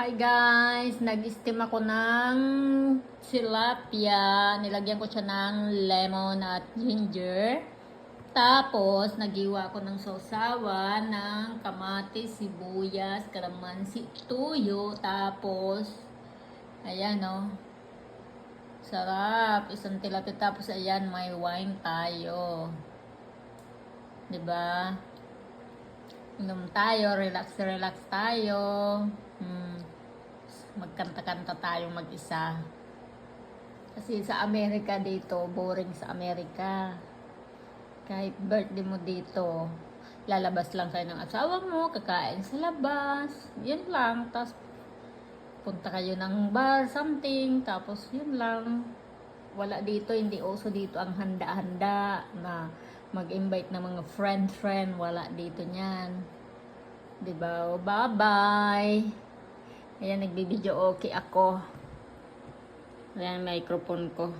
Hi guys! Nag-steam ako ng tilapia. Nilagyan ko siya ng lemon at ginger. Tapos, nagiwa ako ng sausawan ng kamatis, sibuyas, kalamansi, tuyo. Tapos, ayan o. Sarap. Isang tilapia. Tapos, ayan, may wine tayo. Diba? Inom tayo. Relax tayo. Magkanta-kanta tayong mag-isa. Kasi sa Amerika dito, boring sa Amerika. Kahit birthday mo dito, lalabas lang kayo ng asawa mo, kakain sa labas, yun lang. Tapos punta kayo ng bar, something, tapos yun lang. Wala dito, hindi uso dito ang handa-handa na mag-invite ng mga friend, wala dito niyan. Diba? Bye-bye! Ayan, nagbibideo okay ako. Ayan, microphone ko.